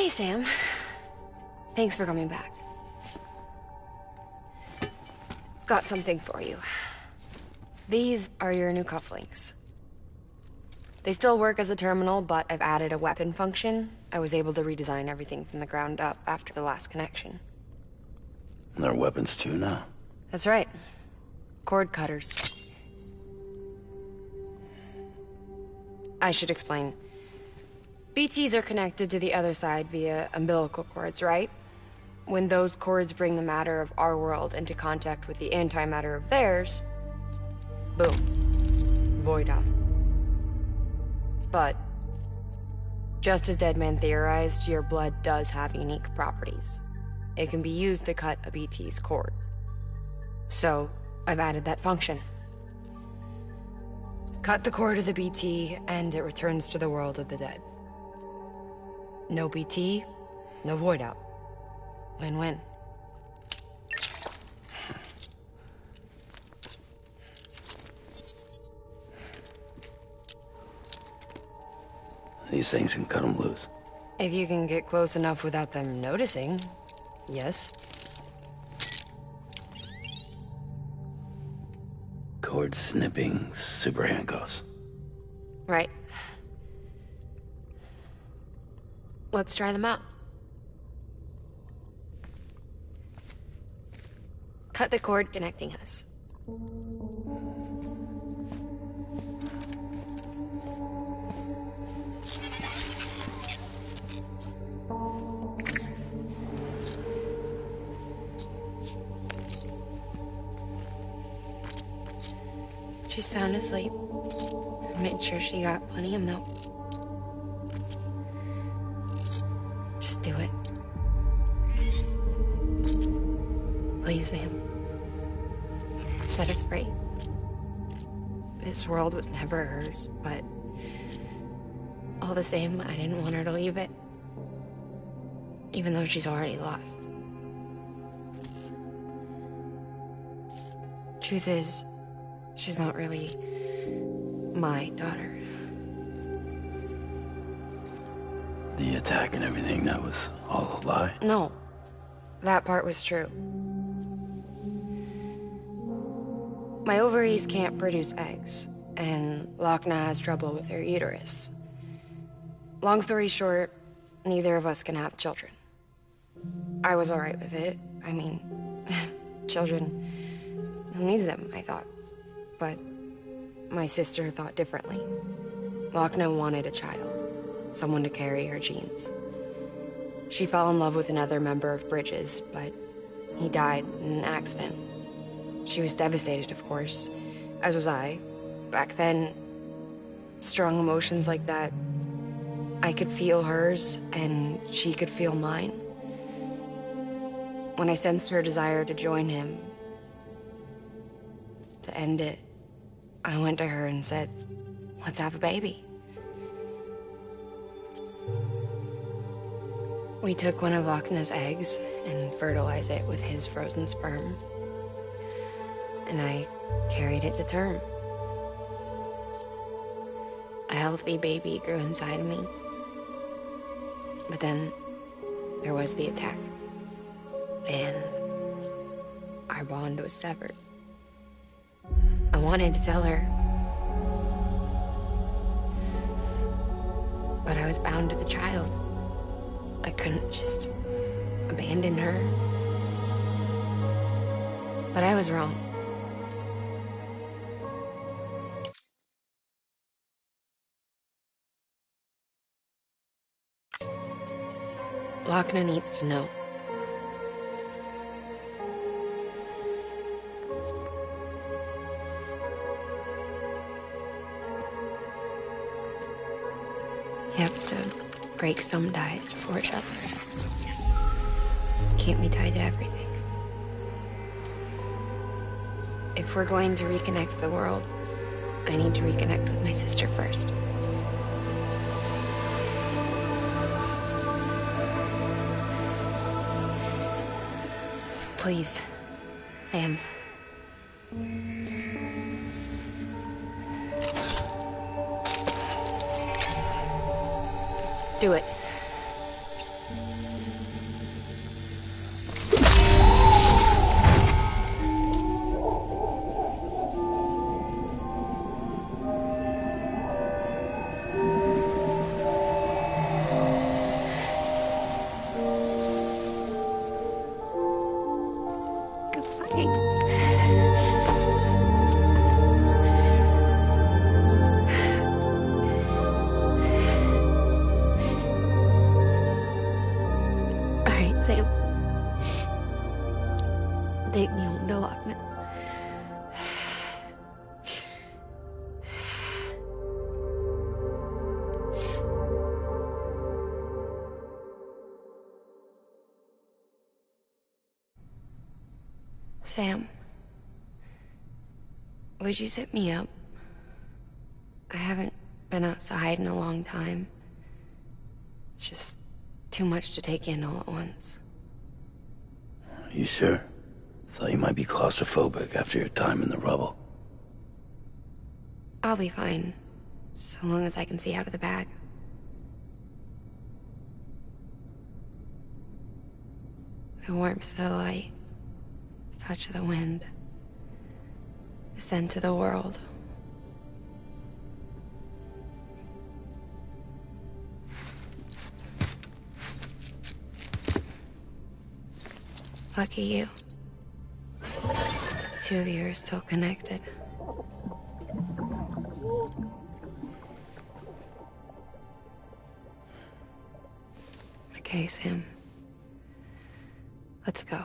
Hey, Sam. Thanks for coming back. Got something for you. These are your new cufflinks. They still work as a terminal, but I've added a weapon function. I was able to redesign everything from the ground up after the last connection. And they're weapons too now. That's right. Cord cutters. I should explain. BTs are connected to the other side via umbilical cords, right? When those cords bring the matter of our world into contact with the antimatter of theirs, boom. Void out. But, just as Deadman theorized, your blood does have unique properties. It can be used to cut a BT's cord. So, I've added that function. Cut the cord of the BT, and it returns to the world of the dead. No BT, no void out. Win-win. These things can cut them loose. If you can get close enough without them noticing, yes. Cord snipping, super handcuffs. Right. Let's try them out. Cut the cord connecting us. She's sound asleep. I made sure she got plenty of milk. Just do it. Please, Sam. Set her free. This world was never hers, but all the same, I didn't want her to leave it. Even though she's already lost. Truth is, she's not really my daughter. The attack and everything, that was all a lie? No, that part was true. My ovaries can't produce eggs, and Lochna has trouble with her uterus. Long story short, neither of us can have children. I was alright with it. I mean, children, who needs them, I thought. But my sister thought differently. Lochna wanted a child, someone to carry her genes. She fell in love with another member of Bridges, but he died in an accident. She was devastated, of course, as was I. Back then, strong emotions like that, I could feel hers, and she could feel mine. When I sensed her desire to join him, to end it, I went to her and said, let's have a baby. We took one of Lochna's eggs and fertilized it with his frozen sperm. And I carried it to term. A healthy baby grew inside me. But then there was the attack. And our bond was severed. I wanted to tell her. But I was bound to the child. I couldn't just abandon her. But I was wrong. Lochna needs to know. You have to break some ties to forge others. Can't be tied to everything. If we're going to reconnect the world, I need to reconnect with my sister first. So please, Sam. Do it. Sam. Take me home to Lochner. Sam, would you sit me up? I haven't been outside in a long time. It's just too much to take in all at once. You sure? Thought you might be claustrophobic after your time in the rubble. I'll be fine, so long as I can see out of the bag. The warmth of the light, the touch of the wind, the scent of the world. Lucky you. The two of you are still connected. Okay, Sam. Let's go.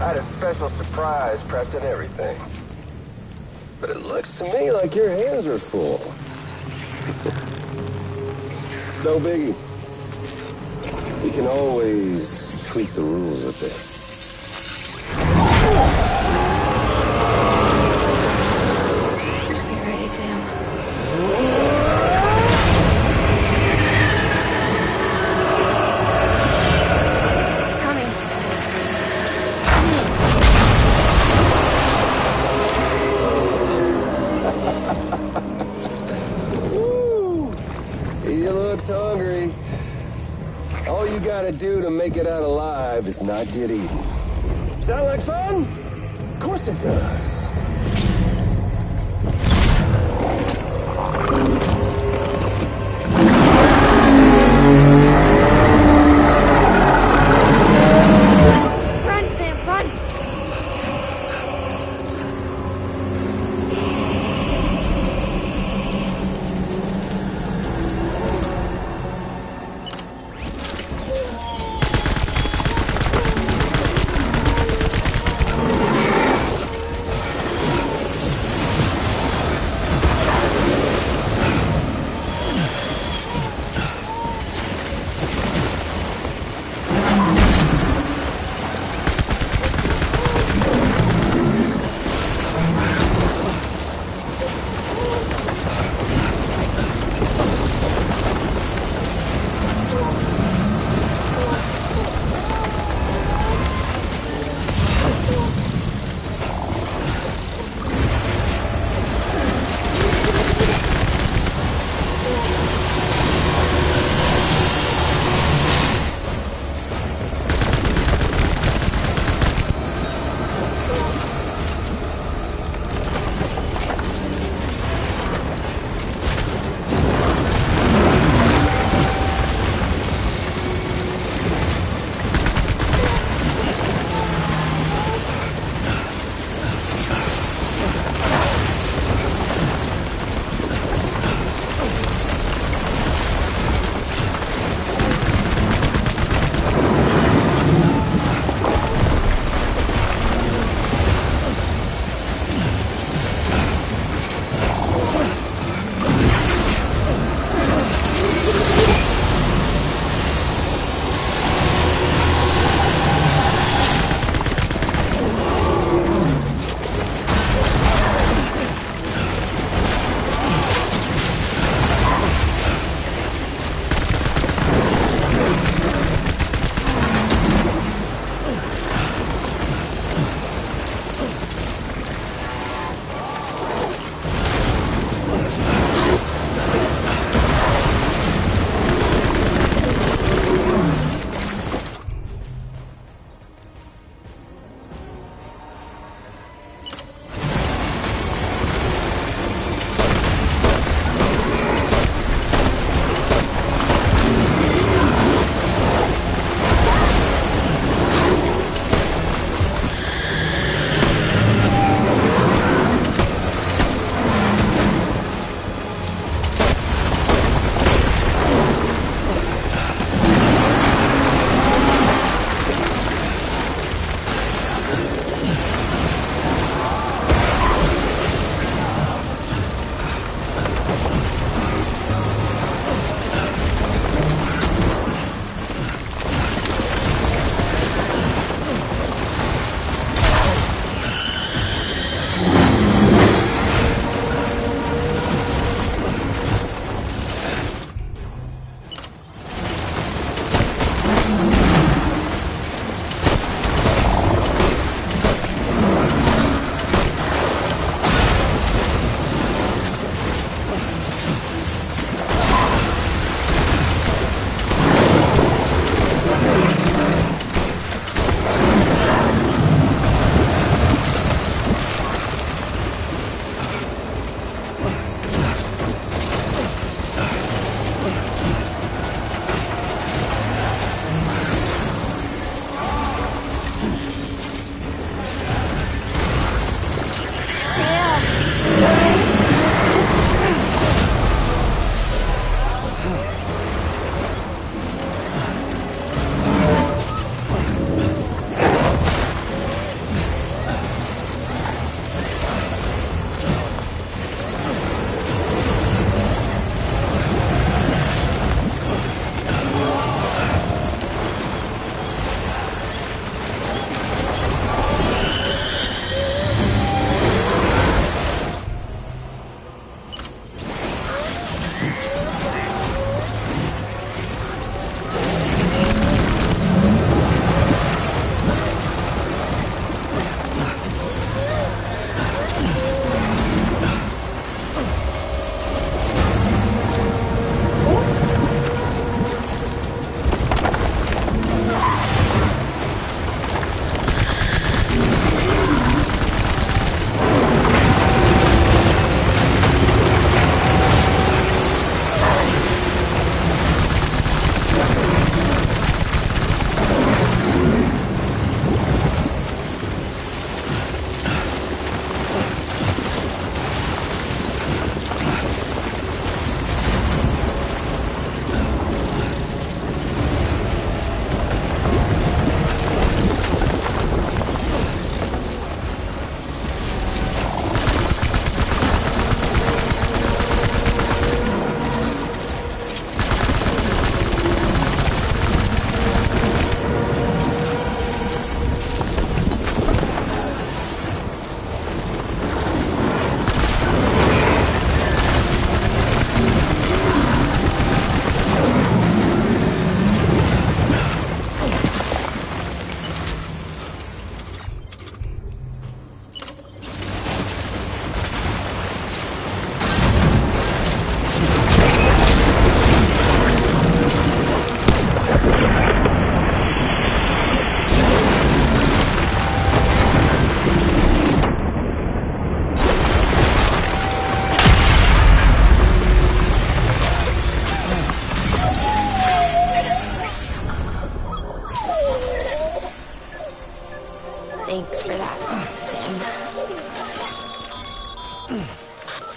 I had a special surprise prepped and everything. But it looks to me like your hands are full. It's no biggie. We can always tweak the rules a bit. Get ready, Sam. Coming. Woo! He looks hungry. All you gotta do to make it out alive is not get eaten. Sound like fun? Of course it does. Run, Sam, run!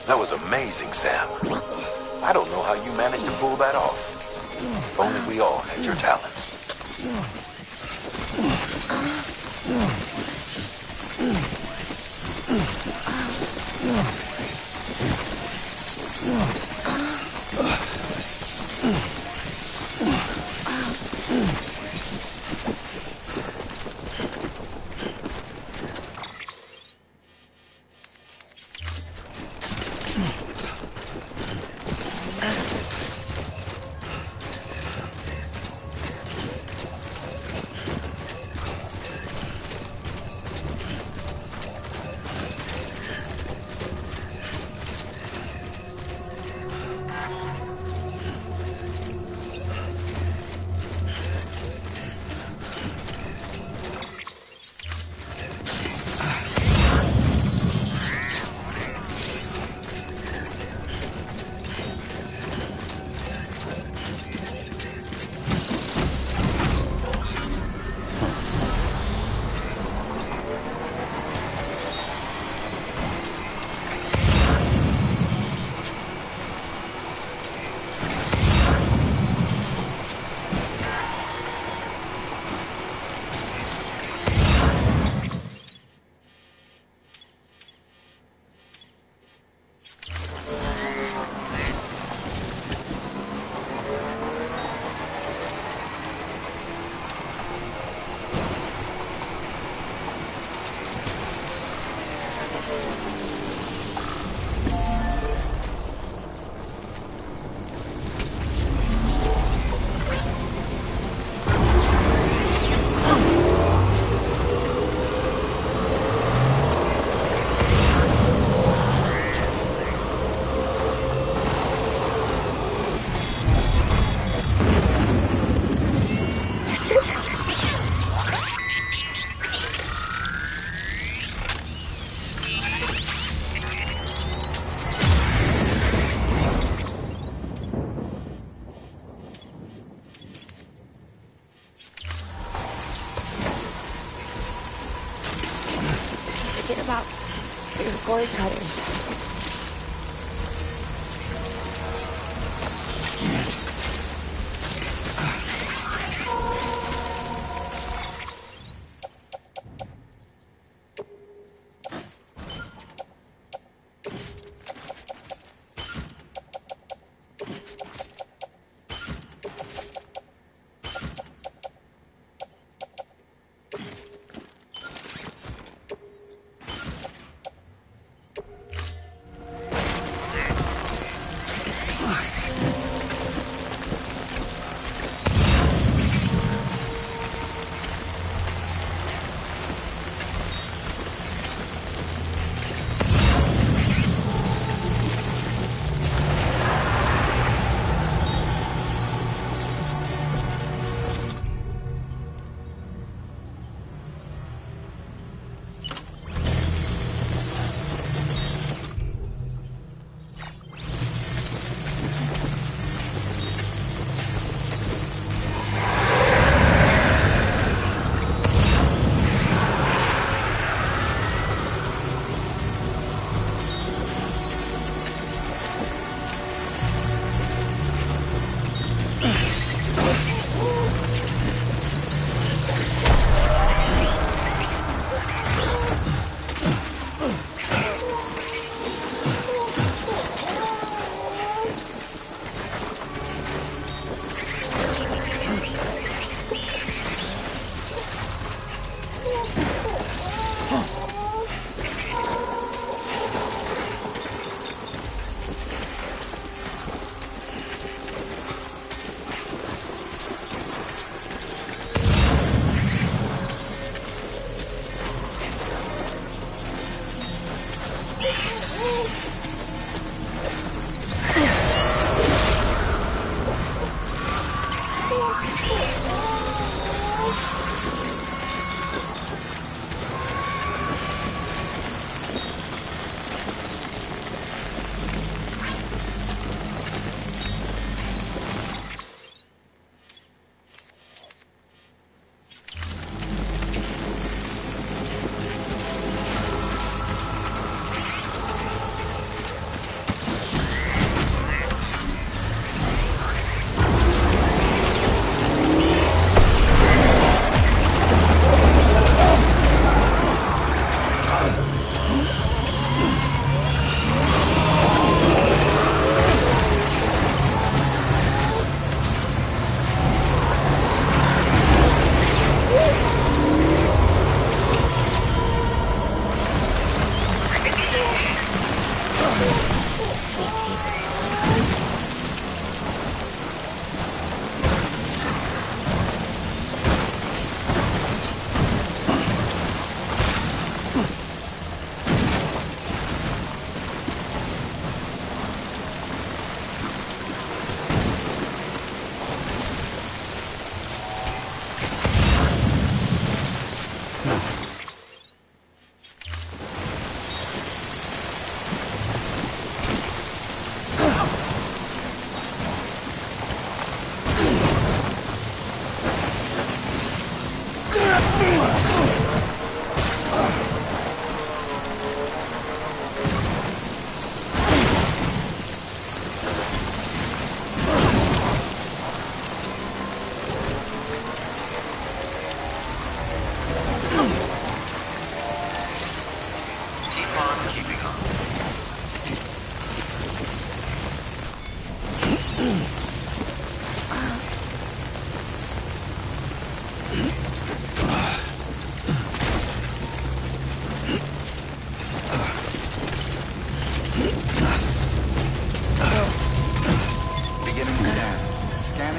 That was amazing, Sam. I don't know how you managed to pull that off. If only we all had your talents. Forget about your cord cutters.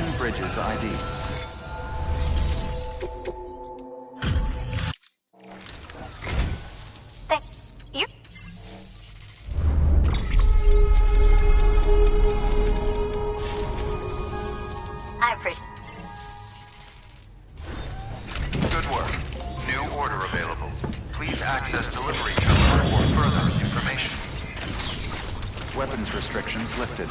Shannon Bridges ID. You? I appreciate. Good work. New order available. Please access delivery terminal for further information. Weapons restrictions lifted.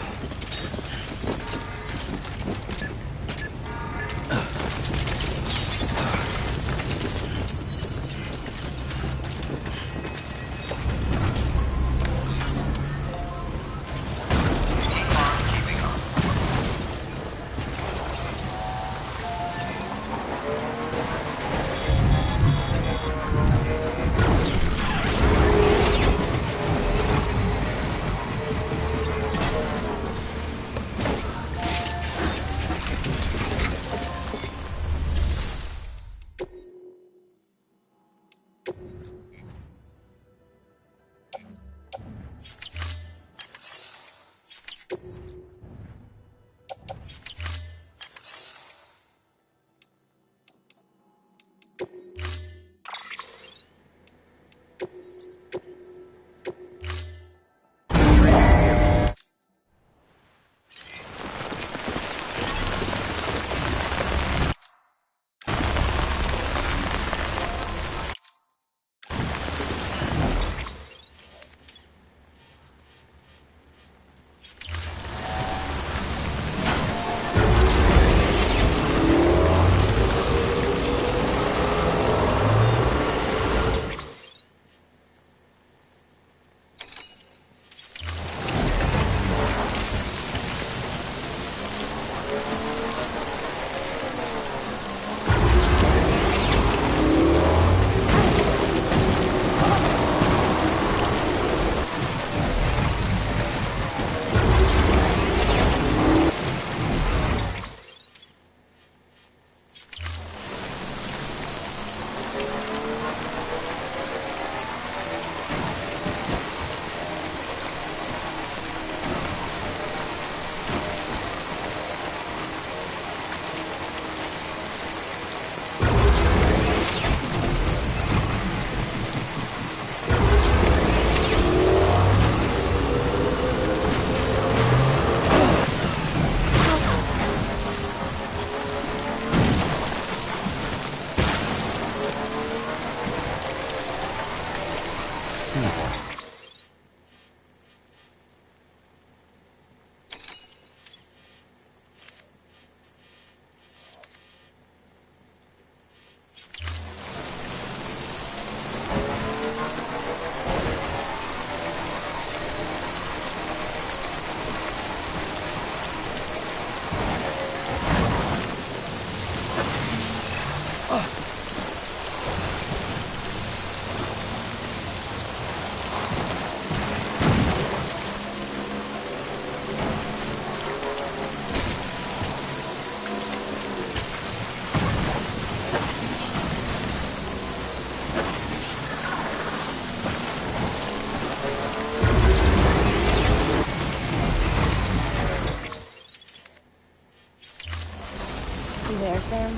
You there, Sam?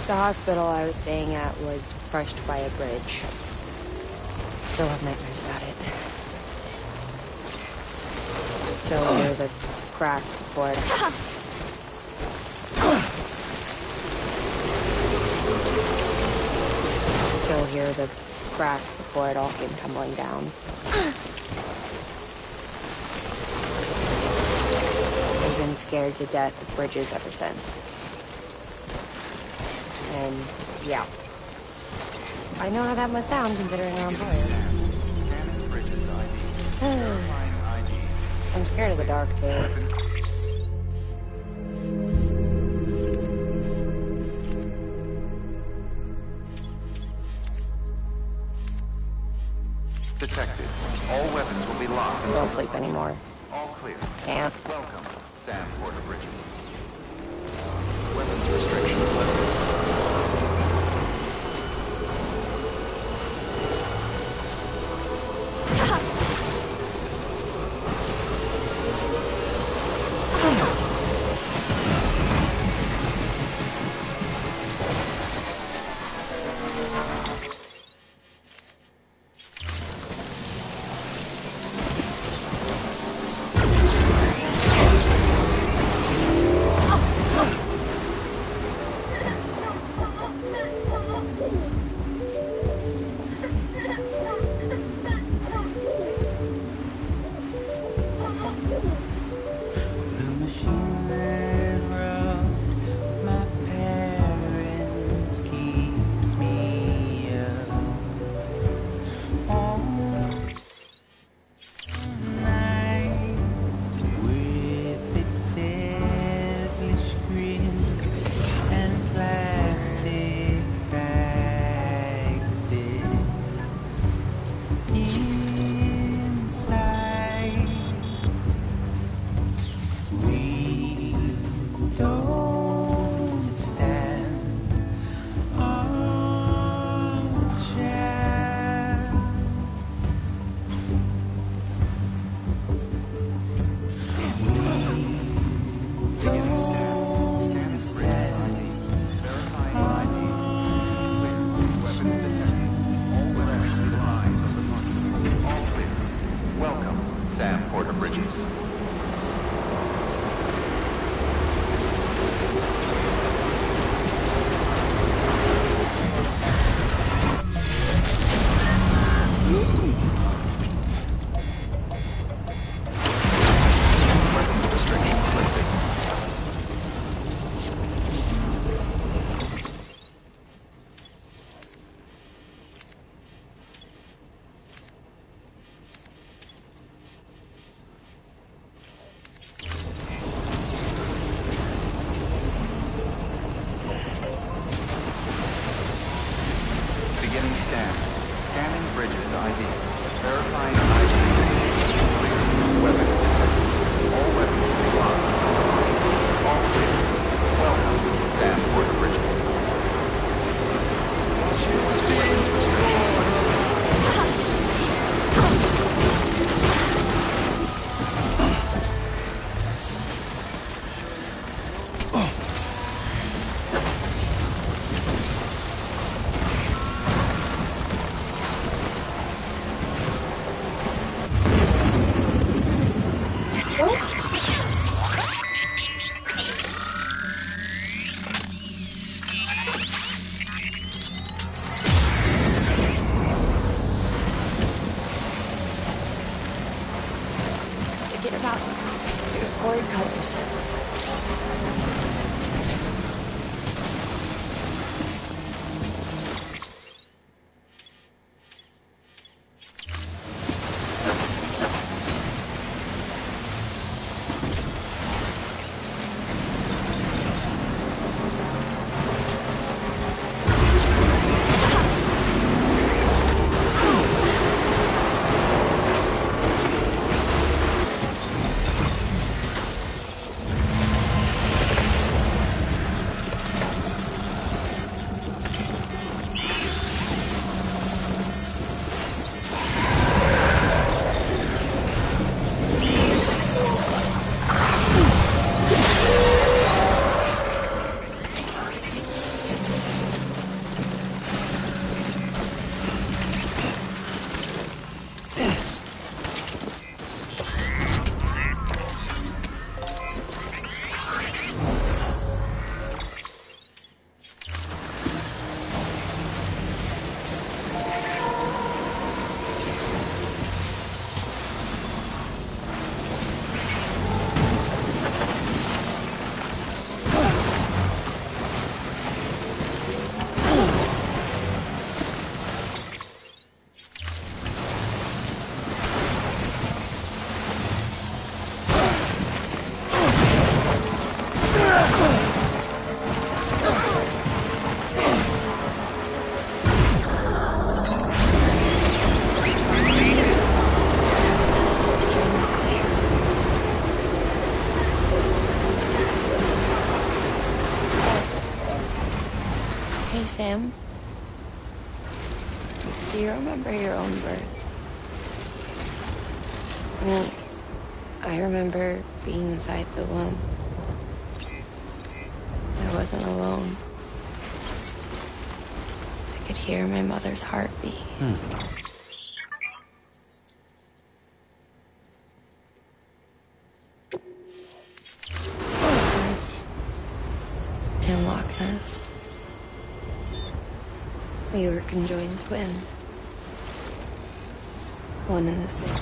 The hospital I was staying at was crushed by a bridge. Still have nightmares about it. Still hear the crack before it... Still hear the crack before it all came tumbling down. I've been scared to death of bridges ever since. And, yeah. I know how that must sound considering I'm tired. Shannon Bridges ID. Verifying ID. I'm scared of the dark, too. Detected. All weapons will be locked until Don't sleep anymore. all clear. Can't. Welcome, Sam Porter Bridges. Weapons restrictions lifted. Sam Porter Bridges. Weapons restrictions lifted. Beginning scan. Scanning Bridges ID. Verifying ID. Clear. Weapons detected. All weapons locked. All clear. Welcome, Sam Porter Bridges. Weapons restrictions lifted. Forget about your cord cutters. Hey, Sam. Do you remember your own birth? I remember being inside the womb. I wasn't alone. I could hear my mother's heartbeat. And Loch Ness. We were conjoined twins. One and the same.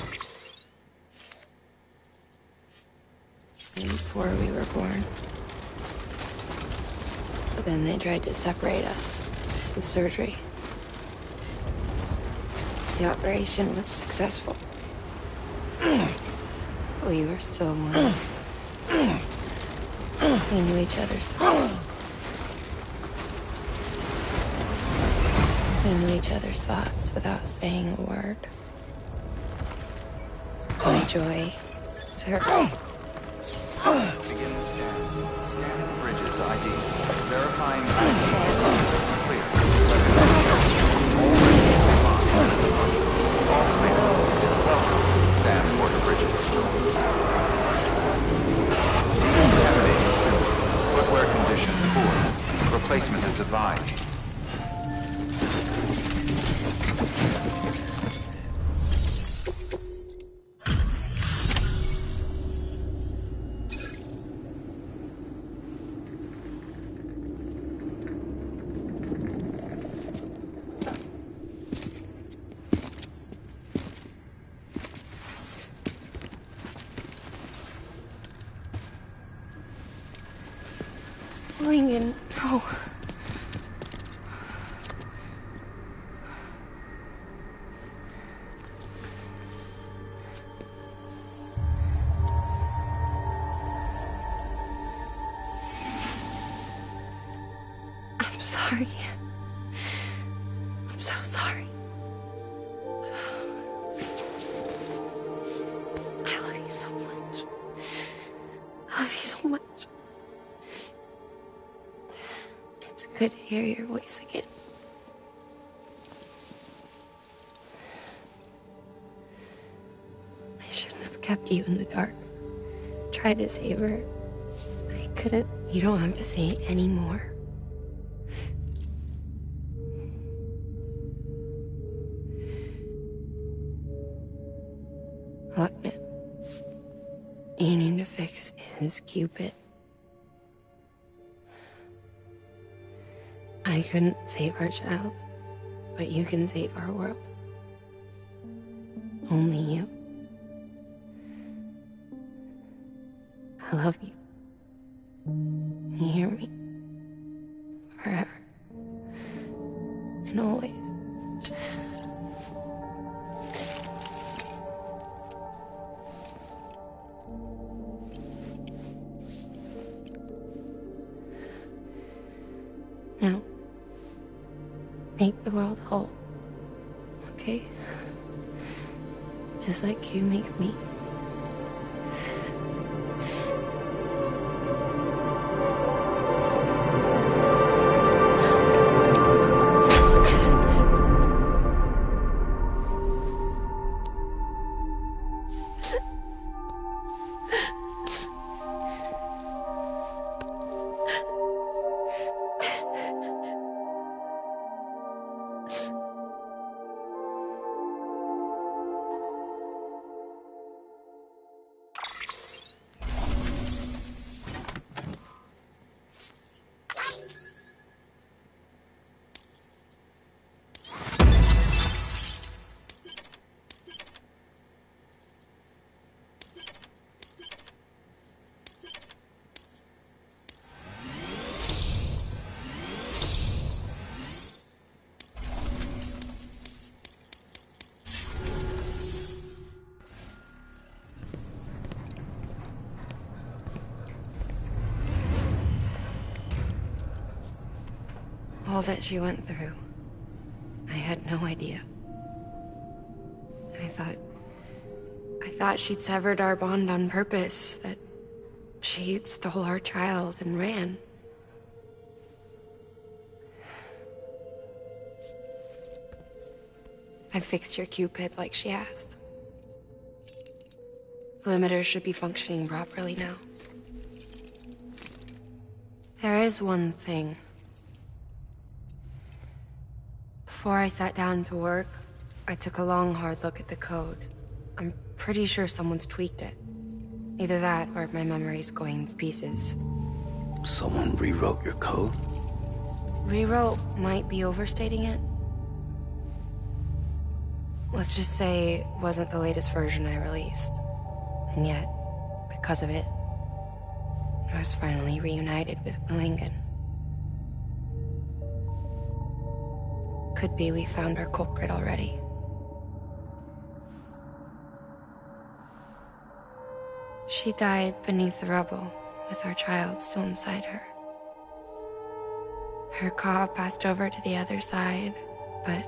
Before we were born. But then they tried to separate us with surgery. The operation was successful. We were still one. We knew each other's thoughts. We knew each other's thoughts without saying a word. My joy was her. Begin the scan. Scanning Bridges ID. Verifying ID. Clear. All weapons locked. All clear. Welcome, Sam Porter Bridges. Decontaminating soon. Footwear condition poor. Replacement is advised. Lincoln, no. I'm sorry. I'm so sorry. I love you so much. I love you so much. It's good to hear your voice again. I shouldn't have kept you in the dark. Tried to save her. I couldn't. You don't have to say it anymore. Look, man. You need to fix his Cupid. I couldn't save our child, but you can save our world. Only you. I love you. You hear me? Forever. And always. Now, make the world whole, okay? Just like you make me. All that she went through, I had no idea. I thought she'd severed our bond on purpose, that she stole our child and ran. I fixed your Cupid like she asked. The limiter should be functioning properly now. There is one thing. Before I sat down to work, I took a long, hard look at the code. I'm pretty sure someone's tweaked it. Either that, or my memory's going to pieces. Someone rewrote your code? Rewrote might be overstating it. Let's just say it wasn't the latest version I released. And yet, because of it, I was finally reunited with Lincoln. Could be we found our culprit already. She died beneath the rubble, with our child still inside her. Her Ka passed over to the other side, but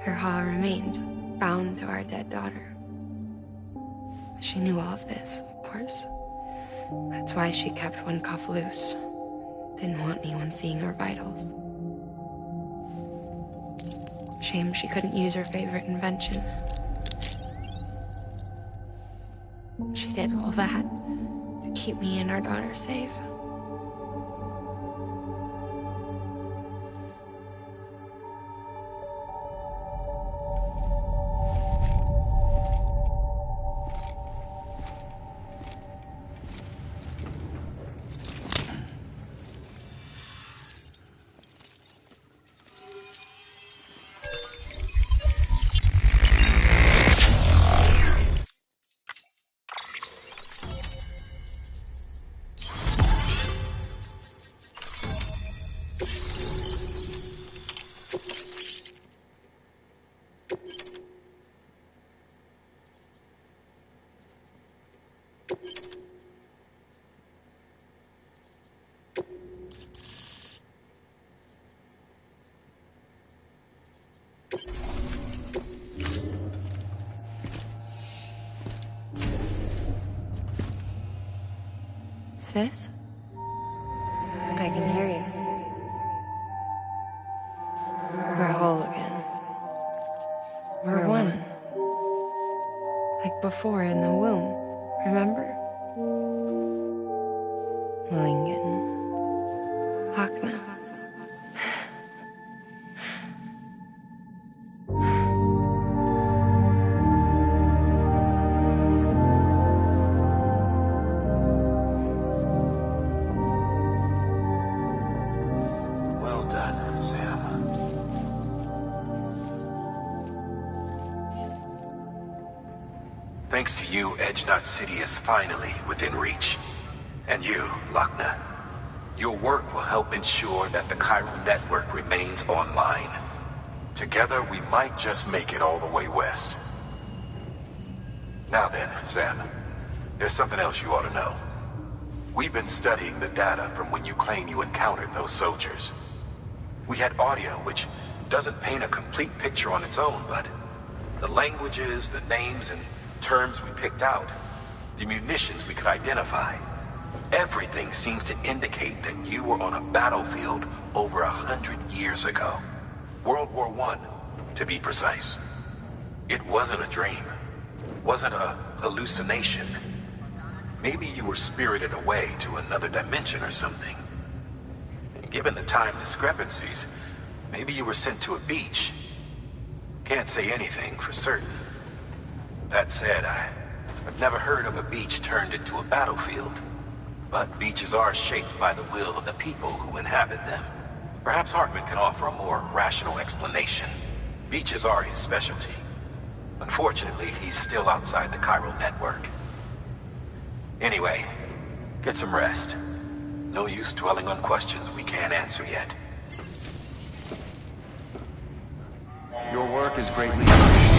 her Ha remained, bound to our dead daughter. She knew all of this, of course. That's why she kept one cuff loose. Didn't want anyone seeing her vitals. Shame she couldn't use her favorite invention. She did all that to keep me and our daughter safe. Sis? I can hear you. We're whole again. We're one. Like before in the womb, remember? Lingen. Lochna. Well done, Sam. Thanks to you, Edgenut City is finally within reach. And you, Lochna. Your work will help ensure that the Chiral Network remains online. Together, we might just make it all the way west. Now then, Sam, there's something else you ought to know. We've been studying the data from when you claim you encountered those soldiers. We had audio, which doesn't paint a complete picture on its own, but the languages, the names, and terms we picked out, the munitions we could identify, everything seems to indicate that you were on a battlefield over 100 years ago. World War I, to be precise. It wasn't a dream. Wasn't a hallucination. Maybe you were spirited away to another dimension or something. And given the time discrepancies, maybe you were sent to a beach. Can't say anything for certain. That said, I've never heard of a beach turned into a battlefield. But beaches are shaped by the will of the people who inhabit them. Perhaps Hartman can offer a more rational explanation. Beaches are his specialty. Unfortunately, he's still outside the Chiral Network. Anyway, get some rest. No use dwelling on questions we can't answer yet. Your work is greatly appreciated.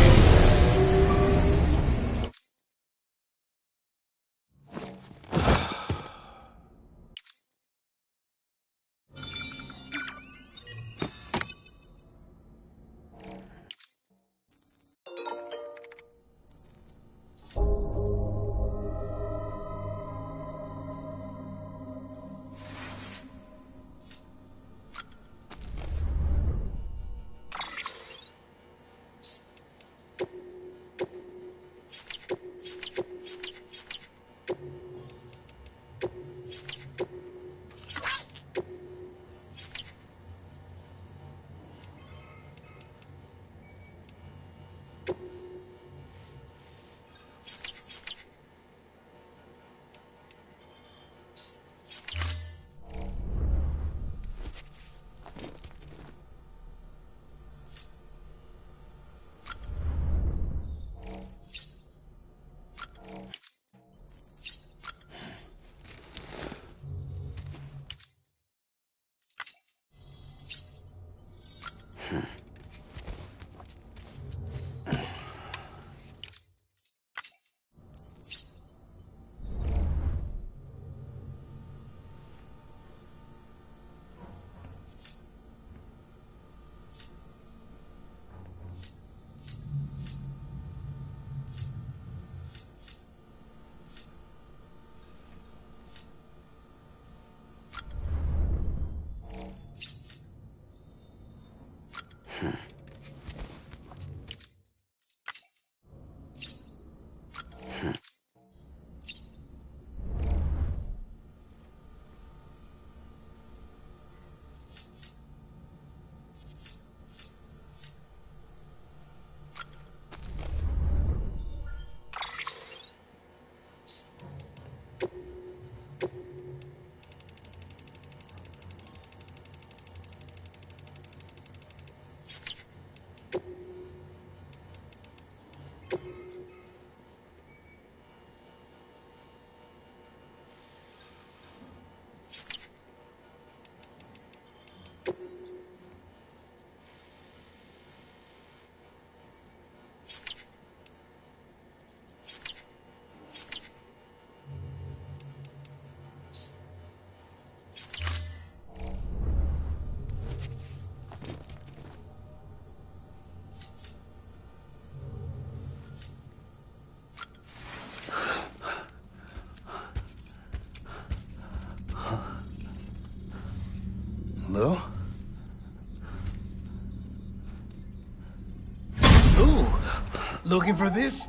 Looking for this?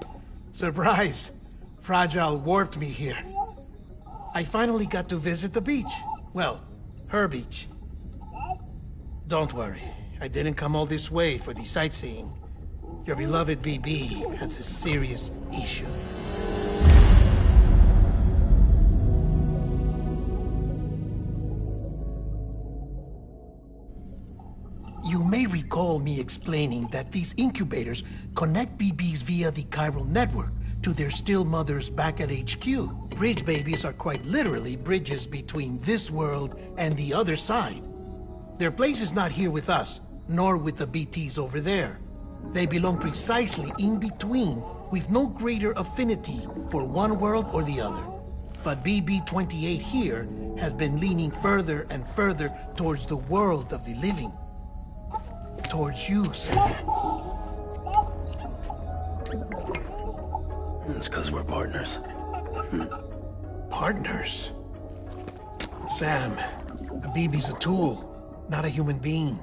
Surprise! Fragile warped me here. I finally got to visit the beach. Well, her beach. Don't worry, I didn't come all this way for the sightseeing. Your beloved BB has a serious issue. You may recall me explaining that these incubators connect BBs via the chiral network to their still mothers back at HQ. Bridge babies are quite literally bridges between this world and the other side. Their place is not here with us, nor with the BTs over there. They belong precisely in between, with no greater affinity for one world or the other. But BB-28 here has been leaning further and further towards the world of the living. Towards you, Sam. It's because we're partners. Partners? Sam, a BB's a tool, not a human being.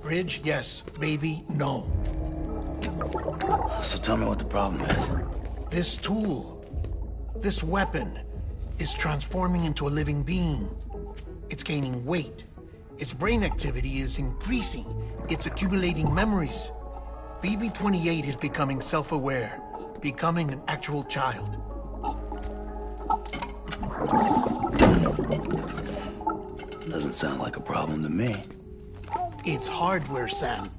Bridge, yes. Baby, no. So tell me what the problem is. This tool, this weapon, is transforming into a living being. It's gaining weight. Its brain activity is increasing. It's accumulating memories. BB-28 is becoming self-aware, becoming an actual child. Doesn't sound like a problem to me. It's hardware, Sam.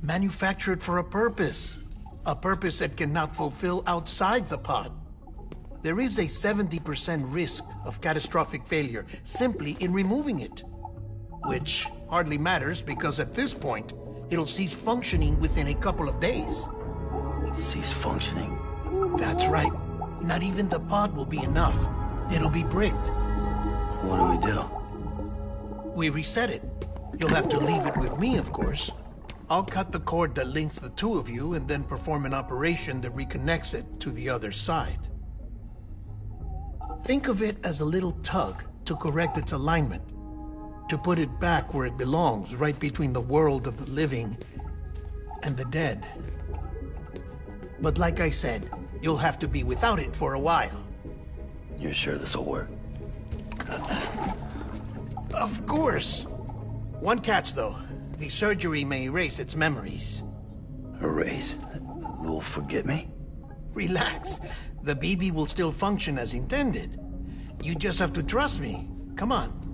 Manufactured for a purpose. A purpose that cannot fulfill outside the pod. There is a 70% risk of catastrophic failure simply in removing it. Which hardly matters because at this point, it'll cease functioning within a couple of days. Cease functioning? That's right. Not even the pod will be enough. It'll be bricked. What do we do? We reset it. You'll have to leave it with me, of course. I'll cut the cord that links the two of you and then perform an operation that reconnects it to the other side. Think of it as a little tug to correct its alignment. To put it back where it belongs, right between the world of the living and the dead. But like I said, you'll have to be without it for a while. You're sure this'll work? Of course. One catch, though. The surgery may erase its memories. Erase? Will forget me? Relax. The BB will still function as intended. You just have to trust me. Come on.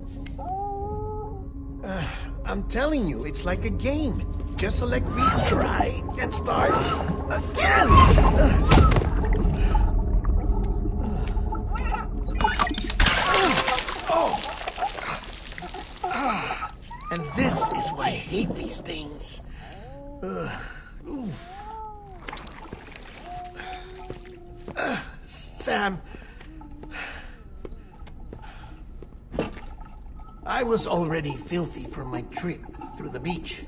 I'm telling you, it's like a game. Just select retry and start again. And this is why I hate these things. Sam, I was already filthy from my trip through the beach,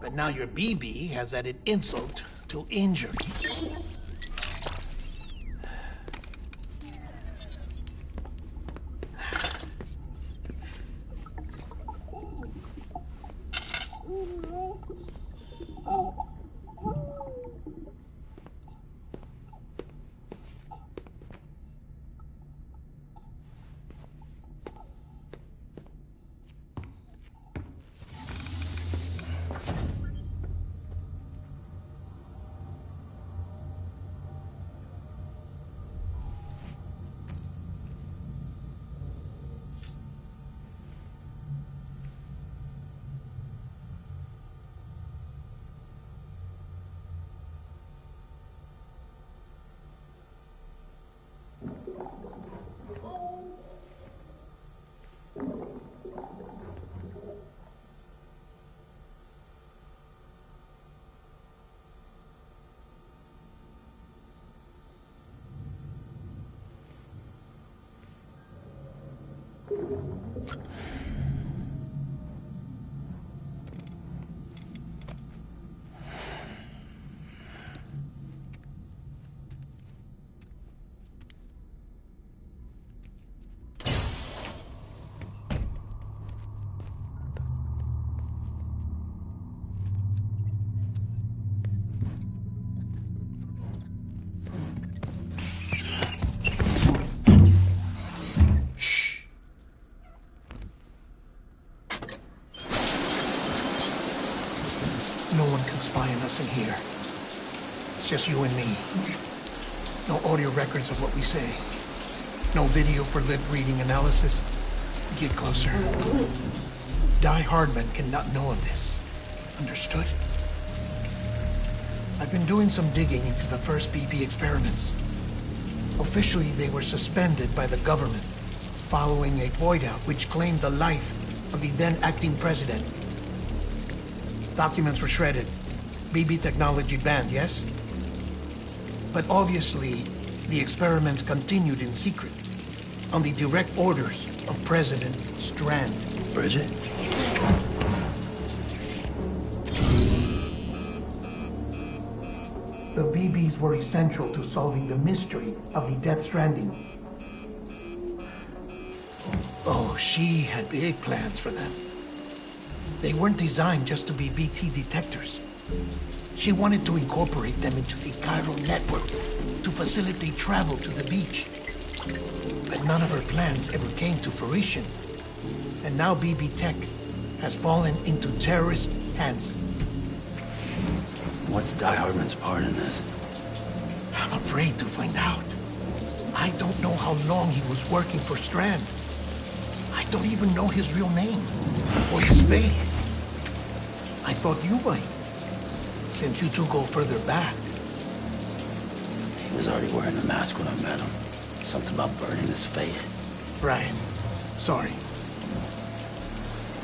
but now your BB has added insult to injury. in here. It's just you and me. No audio records of what we say. No video for lip-reading analysis. Get closer. Die Hardman cannot know of this. Understood? I've been doing some digging into the first BB experiments. Officially, they were suspended by the government following a void-out which claimed the life of the then-acting president. Documents were shredded. BB technology banned, yes? But obviously, the experiments continued in secret, on the direct orders of President Strand. Bridget? The BBs were essential to solving the mystery of the Death Stranding. Oh, she had big plans for them. They weren't designed just to be BT detectors. She wanted to incorporate them into the chiral network to facilitate travel to the beach. But none of her plans ever came to fruition. And now BB Tech has fallen into terrorist hands. What's Die Hardman's part in this? I'm afraid to find out. I don't know how long he was working for Strand. I don't even know his real name or his face. I thought you might, since you two go further back. He was already wearing the mask when I met him. Something about burning his face. Right. Sorry.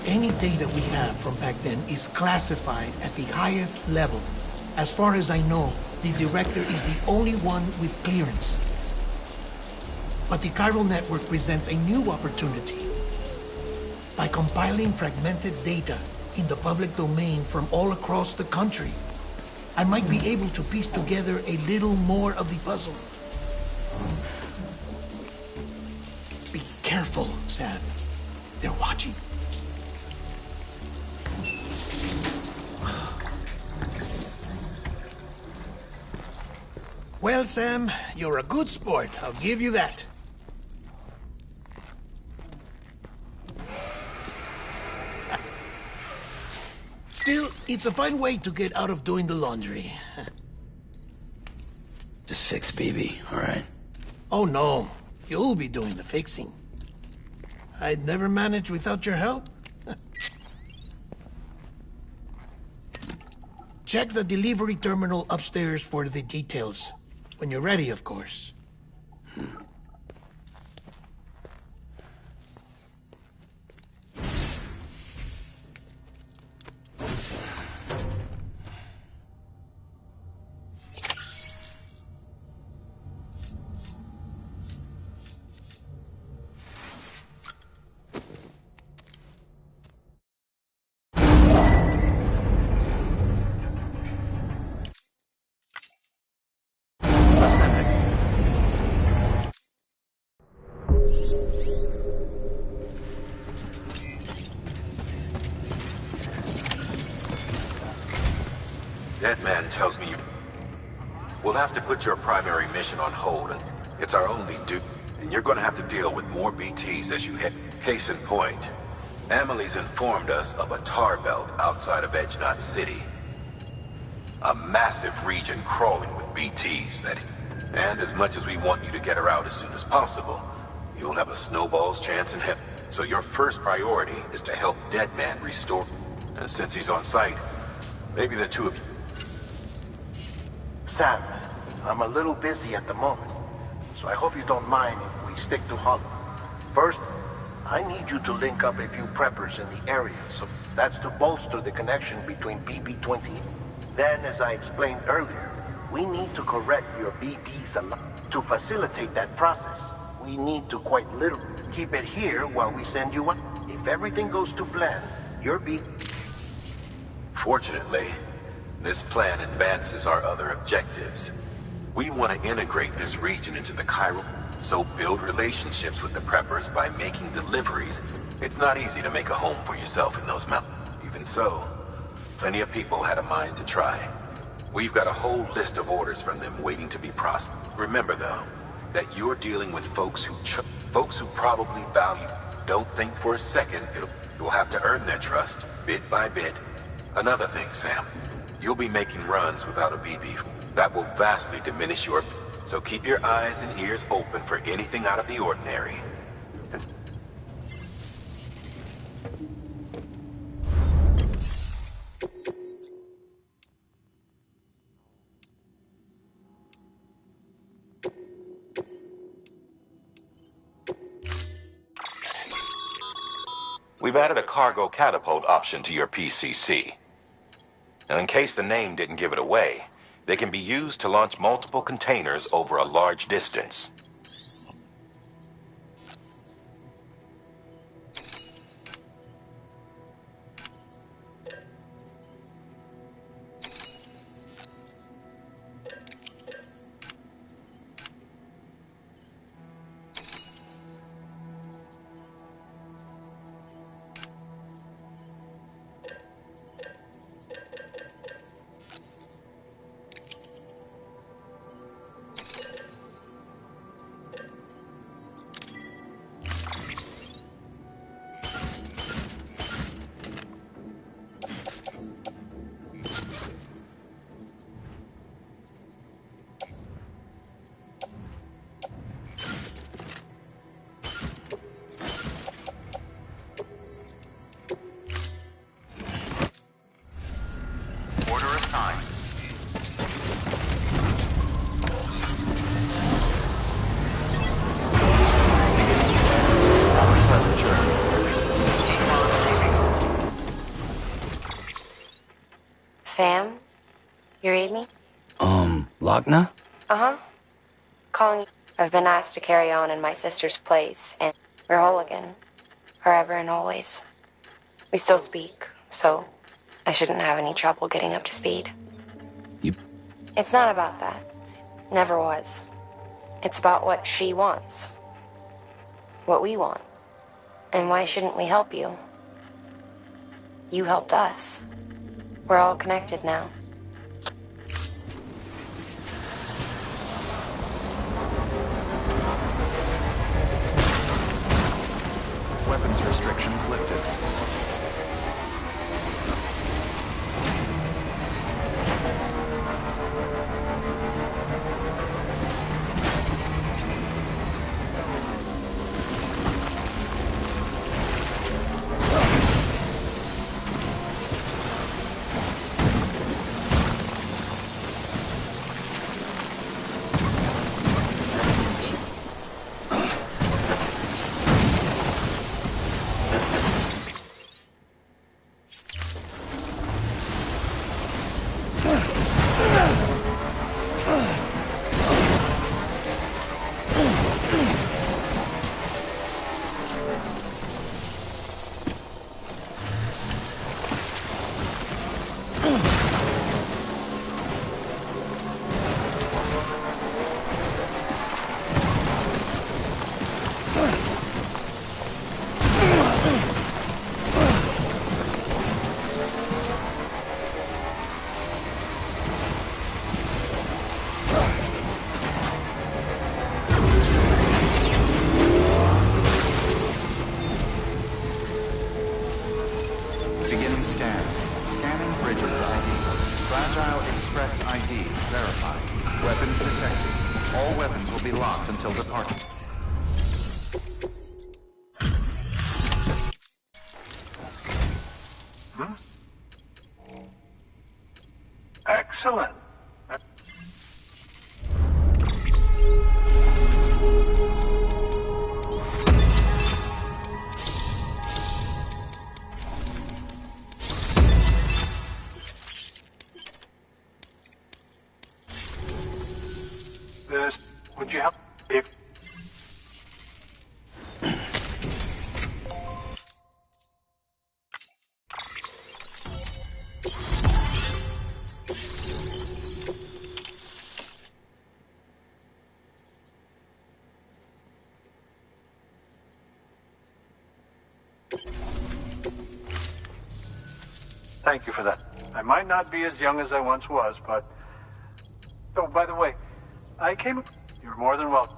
Any data we have from back then is classified at the highest level. As far as I know, the director is the only one with clearance. But the chiral network presents a new opportunity. By compiling fragmented data in the public domain from all across the country, I might be able to piece together a little more of the puzzle. Be careful, Sam. They're watching. Well, Sam, you're a good sport. I'll give you that. Still, it's a fine way to get out of doing the laundry. Just fix BB, all right? Oh, no. You'll be doing the fixing. I'd never manage without your help. Check the delivery terminal upstairs for the details. When you're ready, of course. Deadman tells me we'll have to put your primary mission on hold. It's our only duty, and you're going to have to deal with more BTs as you head. Case in point, Amelie's informed us of a tar belt outside of Edge Knot City. A massive region crawling with BTs that... And as much as we want you to get her out as soon as possible, you'll have a snowball's chance in heaven. So your first priority is to help Deadman restore... And since he's on site, maybe the two of you... Sam, I'm a little busy at the moment, so I hope you don't mind if we stick to Hollow. First, I need you to link up a few preppers in the area, so that's to bolster the connection between BB-20. Then, as I explained earlier, we need to correct your BB's alarm. To facilitate that process, we need to quite literally keep it here while we send you out. If everything goes to plan, your BB... Fortunately, this plan advances our other objectives. We want to integrate this region into the chiral, so build relationships with the preppers by making deliveries. It's not easy to make a home for yourself in those mountains. Even so, plenty of people had a mind to try. We've got a whole list of orders from them waiting to be processed. Remember, though, that you're dealing with folks who probably value. Don't think for a second you'll have to earn their trust, bit by bit. Another thing, Sam. you'll be making runs without a BB. That will vastly diminish your... So keep your eyes and ears open for anything out of the ordinary. And... We've added a cargo catapult option to your PCC. Now, in case the name didn't give it away, they can be used to launch multiple containers over a large distance. Sam? You read me? Lochna? Uh-huh. Calling you. I've been asked to carry on in my sister's place, and we're whole again. Forever and always. We still speak, so I shouldn't have any trouble getting up to speed. It's not about that. Never was. It's about what she wants. What we want. And why shouldn't we help you? You helped us. We're all connected now. Weapons restrictions lifted. Beginning scan. Scanning Bridges ID. Fragile Express ID verified. Weapons detected. All weapons will be locked until departure. Excellent. Would you help if... Thank you for that. I might not be as young as I once was, but... Oh, by the way, I came... You're more than welcome.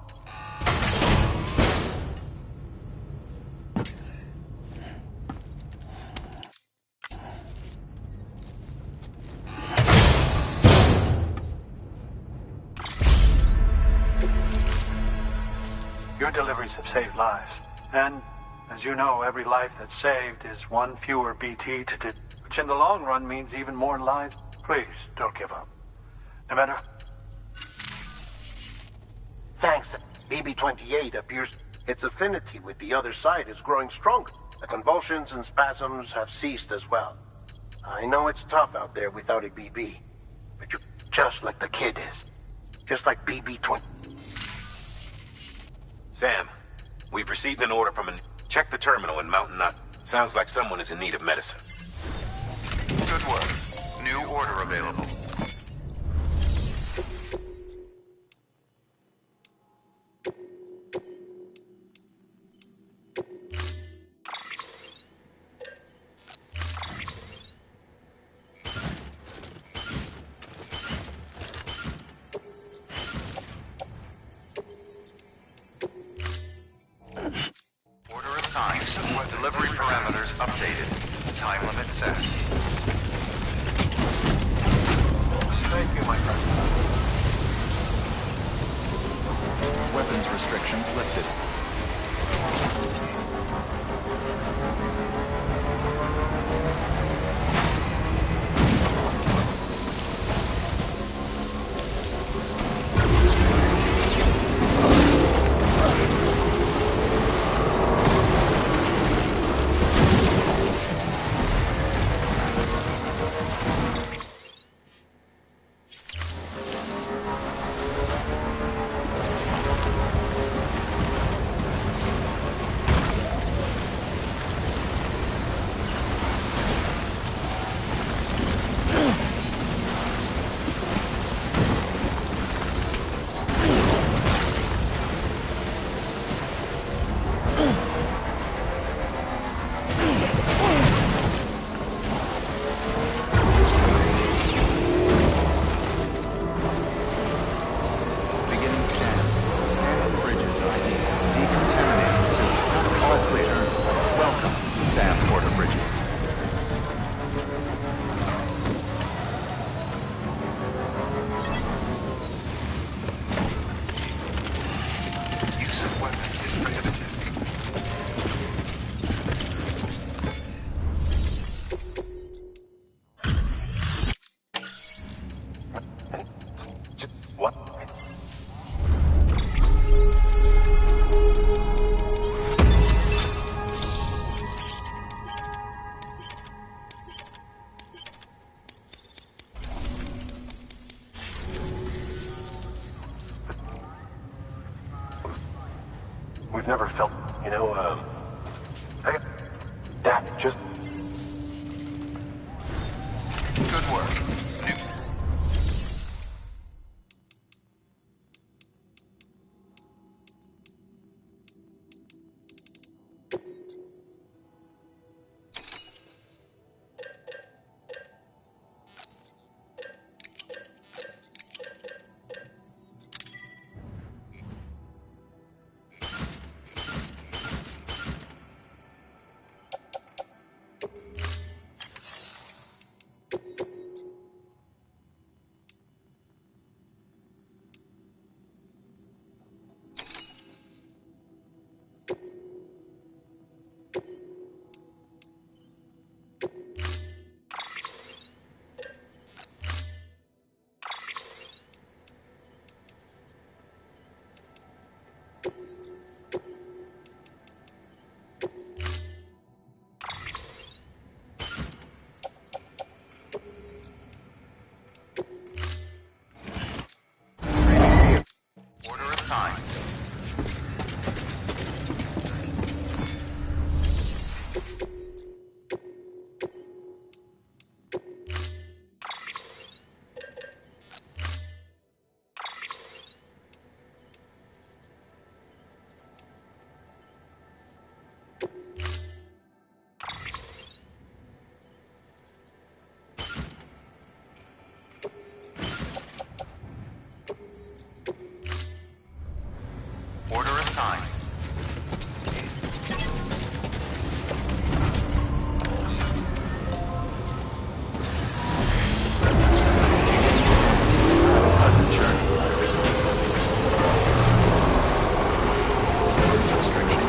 Your deliveries have saved lives. And, as you know, every life that's saved is one fewer BT to do, which in the long run means even more lives. Please, don't give up. No matter... Thanks. BB-28 appears its affinity with the other side is growing stronger. The convulsions and spasms have ceased as well. I know it's tough out there without a BB, but you're just like the kid is. Just like BB-20. Sam, we've received an order from Check the terminal in Mountain Nut. Sounds like someone is in need of medicine. Good work. New order available. Delivery parameters updated. Time limit set. Thank you, my friend. Weapons restrictions lifted. We've never felt, Dad, just... Good work. New.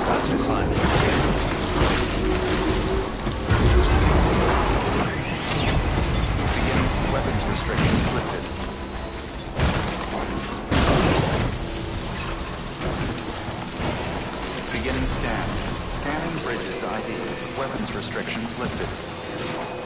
Faster climbing. Beginning weapons restrictions lifted. Beginning scan. Scanning bridges ID. Weapons restrictions lifted.